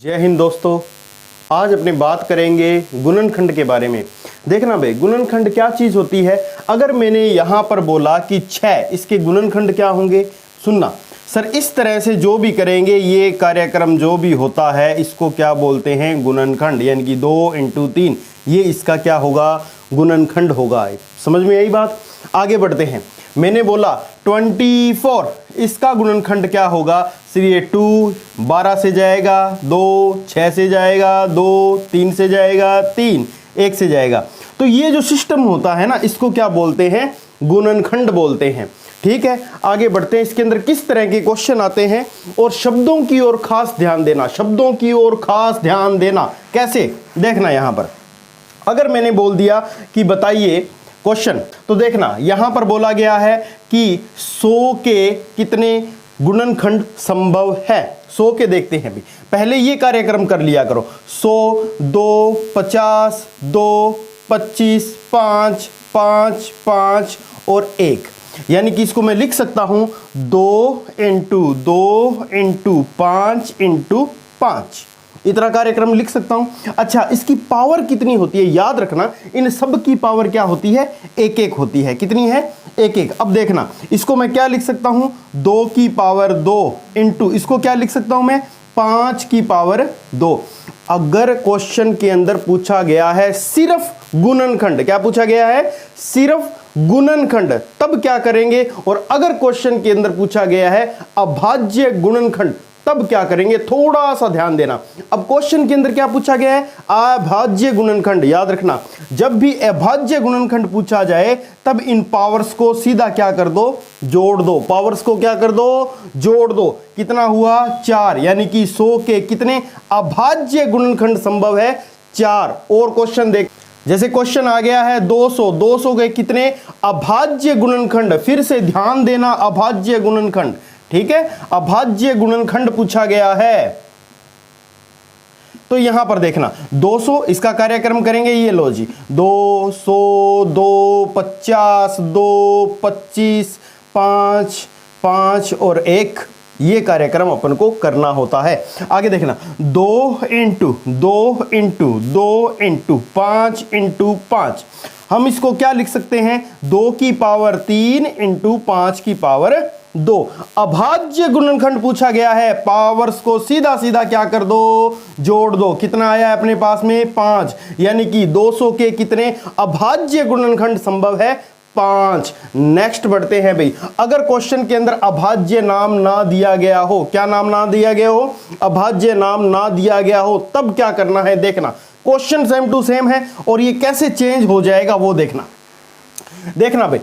जय हिंद दोस्तों। आज अपनी बात करेंगे गुणनखंड के बारे में। देखना भाई, गुणनखंड क्या चीज होती है। अगर मैंने यहां पर बोला कि 6, इसके गुणनखंड क्या होंगे, सुनना सर। इस तरह से जो भी करेंगे, ये कार्यक्रम जो भी होता है इसको क्या बोलते हैं, गुणनखंड। यानी कि 2 × 3 ये इसका क्या होगा, गुणनखंड होगा। समझ में आई बात। आगे बढ़ते हैं। मैंने बोला 24, इसका गुणनखंड क्या होगा। सिर्फ ये 2 12 से जाएगा, 2 6 से जाएगा, 2 3 से जाएगा, 3 1 से जाएगा। तो ये जो सिस्टम होता है ना, इसको क्या बोलते हैं, गुणनखंड बोलते हैं। ठीक है, आगे बढ़ते हैं। इसके अंदर किस तरह के क्वेश्चन आते हैं और शब्दों की ओर खास ध्यान देना। शब्दों की ओर खास ध्यान देना कैसे, देखना। यहां पर अगर मैंने बोल दिया कि बताइए क्वेश्चन, तो देखना यहां पर बोला गया है कि 100 के कितने गुणनखंड संभव है। 100 के देखते हैं भी, पहले ये कार्यक्रम कर लिया करो। 100, 2, 50, 2, 25, 5, 5, 5 और 1। यानी कि इसको मैं लिख सकता हूं 2 × 2 × 5 × 5। इतना कार्यक्रम लिख सकता हूं। अच्छा, इसकी पावर कितनी होती है, याद रखना। इन सब की पावर क्या होती है, 1 1 होती है। कितनी है, 1 1। अब देखना, इसको मैं क्या लिख सकता हूं, 2 की पावर 2 × इसको क्या लिख सकता हूं मैं, 5 की पावर 2। अगर क्वेश्चन के अंदर पूछा गया है सिर्फ गुणनखंड, क्या पूछा गया है, सिर्फ गुणनखंड, तब क्या करेंगे। और अगर क्वेश्चन के अंदर पूछा गया है अभाज्य गुणनखंड, तब क्या करेंगे, थोड़ा सा ध्यान देना। अब क्वेश्चन के अंदर क्या पूछा गया है, अभाज्य गुणनखंड। याद रखना, जब भी अभाज्य गुणनखंड पूछा जाए तब इन पावर्स को सीधा क्या कर दो, जोड़ दो। पावर्स को क्या कर दो, जोड़ दो। कितना हुआ, 4। यानी कि 100 के कितने अभाज्य गुणनखंड संभव है, 4। और क्वेश्चन देख, जैसे क्वेश्चन आ गया है 200, 200 के कितने अभाज्य गुणनखंड। फिर से ध्यान देना, अभाज्य गुणनखंड। ठीक है, अभाज्य गुणनखंड पूछा गया है। तो यहां पर देखना 200, इसका कार्यक्रम करेंगे। ये लो जी, 200, 2 50, 2 25, 5 5 और 1। ये कार्यक्रम अपन को करना होता है। आगे देखना, 2 × 2 × 2 × 5 × 5। हम इसको क्या लिख सकते हैं, 2 की पावर 3 × 5 की पावर 2। अभाज्य गुणनखंड पूछा गया है, पावर्स को सीधा सीधा क्या कर दो, जोड़ दो। कितना आया अपने पास में, 5। यानी कि 200 के कितने अभाज्य गुणनखंड संभव है, 5। नेक्स्ट बढ़ते हैं भाई। अगर क्वेश्चन के अंदर अभाज्य नाम ना दिया गया हो, क्या नाम ना दिया गया हो, अभाज्य नाम ना दिया गया हो, तब क्या करना है, देखना। क्वेश्चन सेम टू सेम है और ये कैसे चेंज हो जाएगा वो देखना। देखना भाई,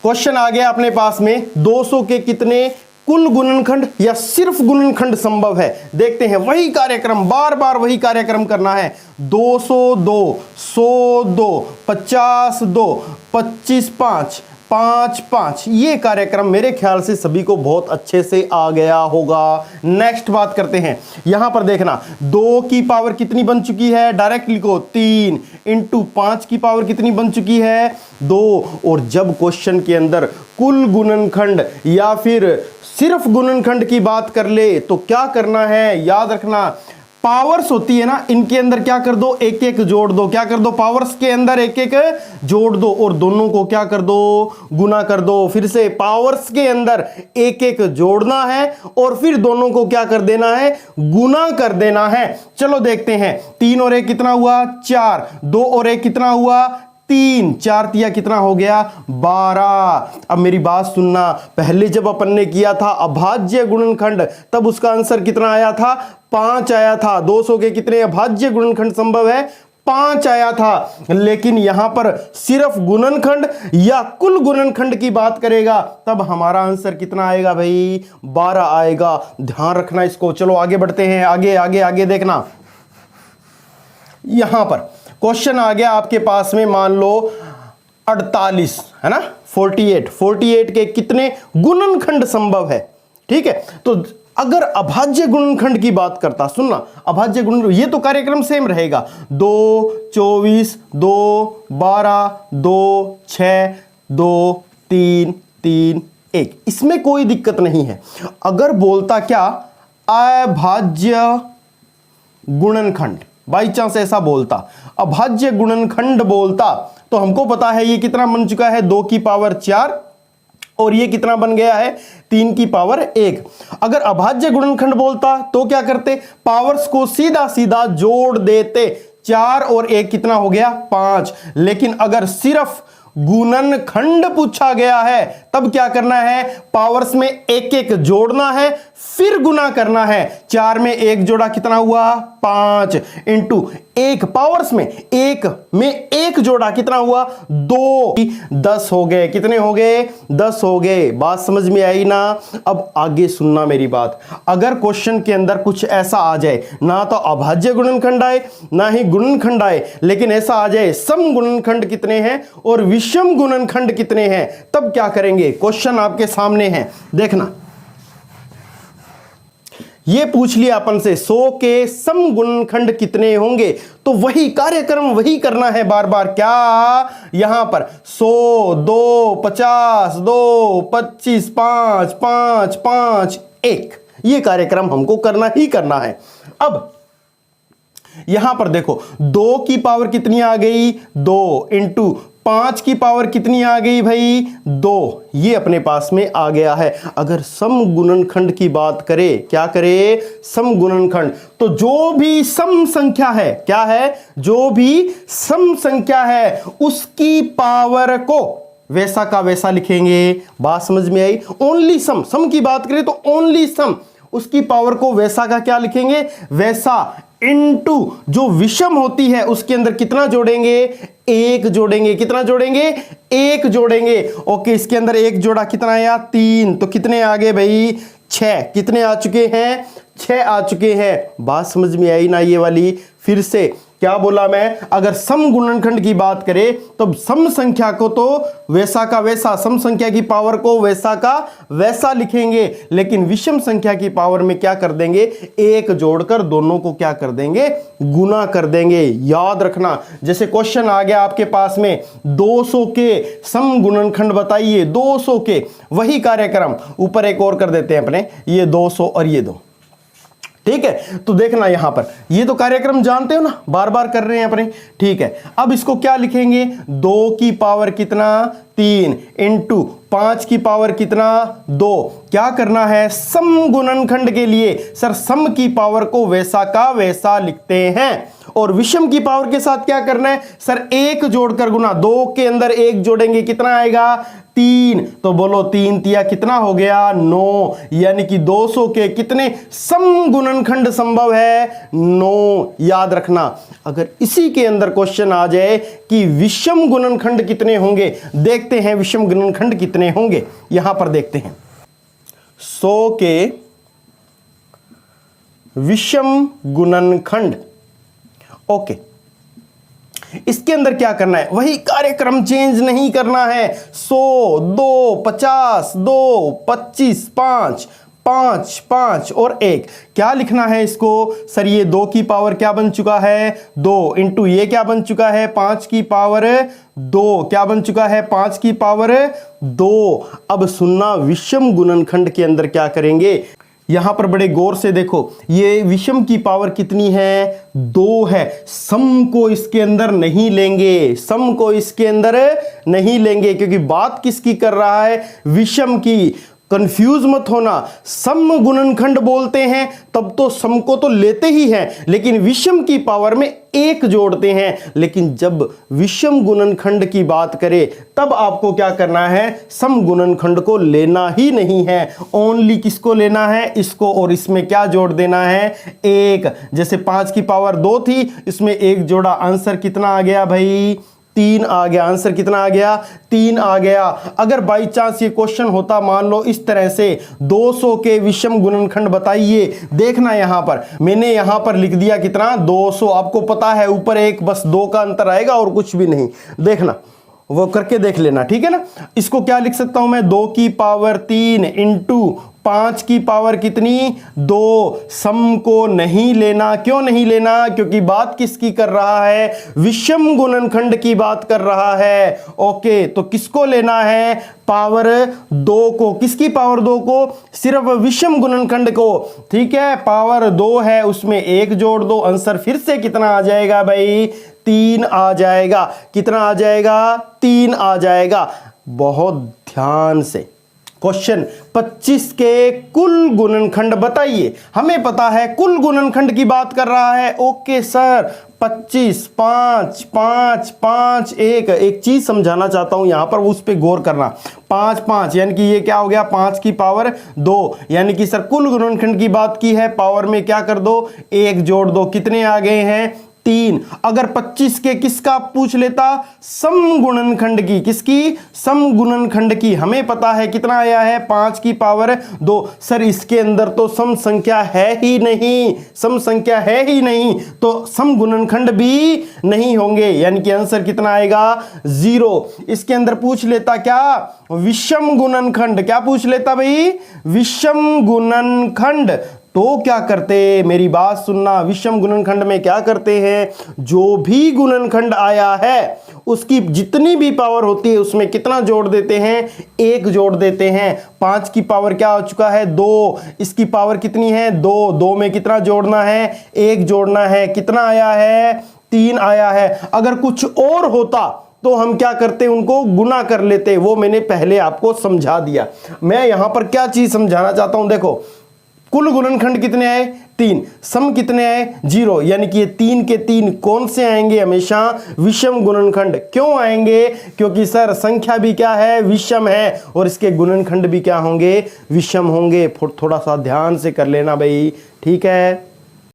क्वेश्चन आ गया अपने पास में 200 के कितने कुल गुणनखंड या सिर्फ गुणनखंड संभव है। देखते हैं, वही कार्यक्रम, बार बार वही कार्यक्रम करना है। 202, 102, 50 2, 25 5, 5 5। ये कार्यक्रम मेरे ख्याल से सभी को बहुत अच्छे से आ गया होगा। नेक्स्ट बात करते हैं। यहां पर देखना, 2 की पावर कितनी बन चुकी है, डायरेक्ट लिखो 3 × 5 की पावर कितनी बन चुकी है, 2। और जब क्वेश्चन के अंदर कुल गुणनखंड या फिर सिर्फ गुणनखंड की बात कर ले तो क्या करना है, याद रखना। पावर्स होती है ना, इनके अंदर क्या कर दो, 1 1 जोड़ दो। क्या कर दो, पावर्स के अंदर 1 1 जोड़ दो और दोनों को क्या कर दो, गुना कर दो। फिर से पावर्स के अंदर 1 1 जोड़ना है और फिर दोनों को क्या कर देना है, गुना कर देना है। चलो देखते हैं, 3 और 1 कितना हुआ, 4। 2 और 1 कितना हुआ, 3। 4 तिया कितना हो गया, 12। अब मेरी बात सुनना, पहले जब अपन ने किया था अभाज्य गुणनखंड, तब उसका आंसर कितना आया था, 5 आया था। 200 के कितने अभाज्य गुणनखंड संभव है, 5 आया था। लेकिन यहां पर सिर्फ गुणनखंड या कुल गुणनखंड की बात करेगा तब हमारा आंसर कितना आएगा भाई, 12 आएगा। ध्यान रखना इसको। चलो आगे बढ़ते हैं, आगे आगे आगे देखना। यहां पर क्वेश्चन आ गया आपके पास में, मान लो 48 है ना, 48 के कितने गुणनखंड संभव है। ठीक है, तो अगर अभाज्य गुणनखंड की बात करता, सुनना, अभाज्य गुणनखंड, ये तो कार्यक्रम सेम रहेगा। 2 24, 2 12, 2 6, 2 3 3 1, इसमें कोई दिक्कत नहीं है। अगर बोलता क्या, अभाज्य गुणनखंड, बाई चांस ऐसा बोलता, अभाज्य गुणनखंड बोलता, तो हमको पता है ये कितना बन चुका है 2 की पावर 4 और ये कितना बन गया है 3 की पावर 1। अगर अभाज्य गुणनखंड बोलता तो क्या करते, पावर्स को सीधा सीधा जोड़ देते, 4 और 1 कितना हो गया 5। लेकिन अगर सिर्फ गुणनखंड पूछा गया है तब क्या करना है, पावर्स में एक एक जोड़ना है फिर गुना करना है। 4 में 1 जोड़ा कितना हुआ 5 इंटू 1 पावर्स में 1 जोड़ा कितना हुआ 2, 10 हो गए। कितने हो गए 10 हो गए। बात समझ में आई ना। अब आगे सुनना मेरी बात, अगर क्वेश्चन के अंदर कुछ ऐसा आ जाए, ना तो अभाज्य गुणनखंड आए ना ही गुणनखंड आए, लेकिन ऐसा आ जाए सम गुणनखंड कितने हैं और विषम गुणनखंड कितने हैं, तब क्या करेंगे। क्वेश्चन आपके सामने है, देखना। ये पूछ लिया अपन से 100 के सम गुणनखंड कितने होंगे, तो वही कार्यक्रम वही करना है बार बार। क्या यहां पर 100, 2, 50, 2, 25, 5, 5, 5, 1, ये कार्यक्रम हमको करना ही करना है। अब यहां पर देखो 2 की पावर कितनी आ गई 2 इंटू 5 की पावर कितनी आ गई भाई 2, ये अपने पास में आ गया है। अगर सम गुणनखंड की बात करें, क्या करे सम गुणनखंड, तो जो भी सम संख्या है, क्या है जो भी सम संख्या है उसकी पावर को वैसा का वैसा लिखेंगे। बात समझ में आई। ओनली सम, सम की बात करें तो ओनली सम, उसकी पावर को वैसा का क्या लिखेंगे वैसा, इनटू जो विषम होती है उसके अंदर कितना जोड़ेंगे 1 जोड़ेंगे। कितना जोड़ेंगे 1 जोड़ेंगे। ओके, इसके अंदर 1 जोड़ा कितना आया 3, तो कितने आ गए भाई 6। कितने आ चुके हैं 6 आ चुके हैं। बात समझ में आई ना ये वाली। फिर से क्या बोला मैं, अगर सम गुणनखंड की बात करें तो सम संख्या को तो वैसा का वैसा, सम संख्या की पावर को वैसा का वैसा लिखेंगे, लेकिन विषम संख्या की पावर में क्या कर देंगे 1 जोड़कर दोनों को क्या कर देंगे गुना कर देंगे। याद रखना, जैसे क्वेश्चन आ गया आपके पास में 200 के सम गुणनखंड बताइए, 200 के, वही कार्यक्रम ऊपर एक और कर देते हैं अपने, ये 200 और ये 2, ठीक है। तो देखना यहां पर, ये तो कार्यक्रम जानते हो ना, बार बार कर रहे हैं अपने, ठीक है। अब इसको क्या लिखेंगे 2 की पावर कितना 3 इंटू 5 की पावर कितना 2। क्या करना है सम गुणनखंड के लिए सर सम की पावर को वैसा का वैसा लिखते हैं, और विषम की पावर के साथ क्या करना है सर 1 जोड़कर गुना, 2 के अंदर 1 जोड़ेंगे कितना आएगा 3, तो बोलो 3 तिया कितना हो गया 9, यानी कि 200 के कितने सम गुणनखंड संभव है 9। याद रखना, अगर इसी के अंदर क्वेश्चन आ जाए कि विषम गुणनखंड कितने होंगे, देखते हैं विषम गुणनखंड कितने होंगे। यहां पर देखते हैं 100 के विषम गुणनखंड। ओके, इसके अंदर क्या करना है, वही कार्यक्रम चेंज नहीं करना है। 100, 2, 50, 2, 25, 5, 5, 5 और 1, क्या लिखना है इसको सर, ये 2 की पावर क्या बन चुका है 2 इंटू ये क्या बन चुका है 5 की पावर 2, क्या बन चुका है 5 की पावर 2। अब सुनना, विषम गुणनखंड के अंदर क्या करेंगे, यहां पर बड़े गौर से देखो, ये विषम की पावर कितनी है 2 है। सम को इसके अंदर नहीं लेंगे, सम को इसके अंदर नहीं लेंगे, क्योंकि बात किसकी कर रहा है विषम की। कंफ्यूज मत होना, सम गुणनखंड बोलते हैं तब तो सम को तो लेते ही हैं, लेकिन विषम की पावर में 1 जोड़ते हैं। लेकिन जब विषम गुणनखंड की बात करें तब आपको क्या करना है, सम गुणनखंड को लेना ही नहीं है, ओनली किसको लेना है इसको, और इसमें क्या जोड़ देना है 1। जैसे 5 की पावर 2 थी, इसमें 1 जोड़ा, आंसर कितना आ गया भाई 3 आ गया। आंसर कितना आ गया 3 आ गया। अगर बाई चांस ये क्वेश्चन होता मान लो इस तरह से 200 के विषम गुणनखंड बताइए, देखना यहां पर मैंने यहां पर लिख दिया कितना 200, आपको पता है ऊपर 1 बस 2 का अंतर आएगा और कुछ भी नहीं, देखना वो करके देख लेना, ठीक है ना। इसको क्या लिख सकता हूं मैं 2 की पावर 3 इंटू 5 की पावर कितनी 2। सम को नहीं लेना, क्यों नहीं लेना, क्योंकि बात किसकी कर रहा है, विषम गुणनखंड की बात कर रहा है। ओके, तो किसको लेना है, पावर 2 को। किसकी पावर 2 को, सिर्फ विषम गुणनखंड को। ठीक है, पावर 2 है, उसमें 1 जोड़ दो, आंसर फिर से कितना आ जाएगा भाई, 3 आ जाएगा। कितना आ जाएगा, 3 आ जाएगा। बहुत ध्यान से क्वेश्चन 25 के कुल गुणनखंड बताइए। हमें पता है कुल गुणनखंड की बात कर रहा है। Okay sir, 25 5 5 5 1। एक चीज समझाना चाहता हूं यहां पर, उस पे गौर करना। 5 5 यानी कि ये क्या हो गया, 5 की पावर 2, यानी कि सर कुल गुणनखंड की बात की है, पावर में क्या कर दो, 1 जोड़ दो। कितने आ गए हैं, 3। अगर 25 के किसका पूछ लेता, सम गुणनखंड की। किसकी, सम गुणनखंड की। हमें पता है कितना आया है, 5 की पावर 2। सर इसके अंदर तो सम संख्या है ही नहीं, सम संख्या है ही नहीं, तो सम गुणनखंड भी नहीं होंगे, यानी कि आंसर कितना आएगा, 0। इसके अंदर पूछ लेता क्या, विषम गुणनखंड। क्या पूछ लेता भाई, विषम गुणनखंड। तो क्या करते, मेरी बात सुनना, विषम गुणनखंड में क्या करते हैं, जो भी गुणनखंड आया है उसकी जितनी भी पावर होती है उसमें कितना जोड़ देते हैं, 1 जोड़ देते हैं। 5 की पावर क्या हो चुका है, 2। इसकी पावर कितनी है, 2। 2 में कितना जोड़ना है, 1 जोड़ना है। कितना आया है, 3 आया है। अगर कुछ और होता तो हम क्या करते, उनको गुना कर लेते। वो मैंने पहले आपको समझा दिया। मैं यहां पर क्या चीज समझाना चाहता हूं, देखो कुल गुणनखंड कितने आए, 3। सम कितने आए, 0। यानी कि ये 3 के 3 कौन से आएंगे, हमेशा विषम गुणनखंड। क्यों आएंगे, क्योंकि सर संख्या भी क्या है, विषम है, और इसके गुणनखंड भी क्या होंगे, विषम होंगे। थोड़ा सा ध्यान से कर लेना भाई, ठीक है।